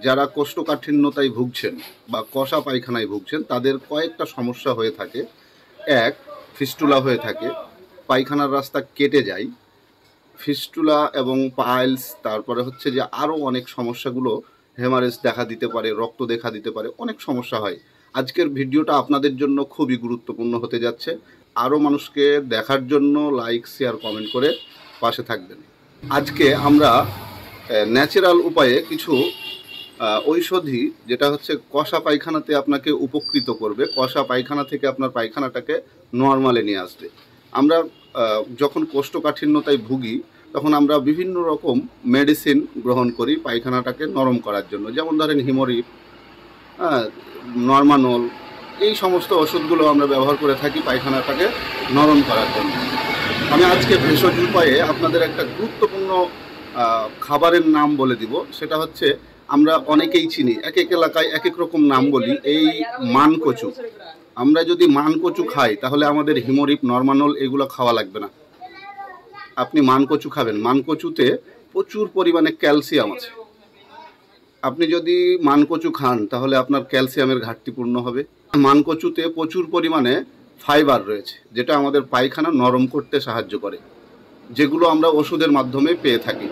যারা কোষ্ঠকাঠিন্যতায় ভুগছেন বা কষা পায়খানায় ভুগছেন তাদের কয়েকটা সমস্যা হয়ে থাকে। এক, ফিস্টুলা হয়ে থাকে, পায়খানার রাস্তা কেটে যায়। ফিস্টুলা এবং পাইলস, তারপরে হচ্ছে যে আরও অনেক সমস্যাগুলো, হেমারেজ দেখা দিতে পারে, রক্ত দেখা দিতে পারে, অনেক সমস্যা হয়। আজকের ভিডিওটা আপনাদের জন্য খুবই গুরুত্বপূর্ণ হতে যাচ্ছে। আরও মানুষকে দেখার জন্য লাইক, শেয়ার, কমেন্ট করে পাশে থাকবেন। আজকে আমরা ন্যাচারাল উপায়ে কিছু ঔষধি, যেটা হচ্ছে কষা পায়খানাতে আপনাকে উপকৃত করবে, কষা পায়খানা থেকে আপনার পায়খানাটাকে নর্মালে নিয়ে আসবে। আমরা যখন কোষ্ঠকাঠিন্যতায় ভুগি তখন আমরা বিভিন্ন রকম মেডিসিন গ্রহণ করি পায়খানাটাকে নরম করার জন্য, যেমন ধরেন হিমোরিপ, নরমানল, এই সমস্ত ওষুধগুলো আমরা ব্যবহার করে থাকি পায়খানাটাকে নরম করার জন্য। আমি আজকে ভেষজ উপায়ে আপনাদের একটা গুরুত্বপূর্ণ খাবারের নাম বলে দিব। সেটা হচ্ছে, আমরা অনেকেই চিনি, এক এক এলাকায় এক এক রকম নাম বলি, এই মানকচু। আমরা যদি মানকচু খাই তাহলে আমাদের হিমোরিপ, নরমানল এগুলো খাওয়া লাগবে না। আপনি মানকচু খাবেন, মানকচুতে প্রচুর পরিমাণে ক্যালসিয়াম আছে। আপনি যদি মানকচু খান তাহলে আপনার ক্যালসিয়ামের ঘাটতি পূর্ণ হবে। মানকচুতে প্রচুর পরিমাণে ফাইবার রয়েছে, যেটা আমাদের পায়খানা নরম করতে সাহায্য করে, যেগুলো আমরা ওষুধের মাধ্যমে পেয়ে থাকি।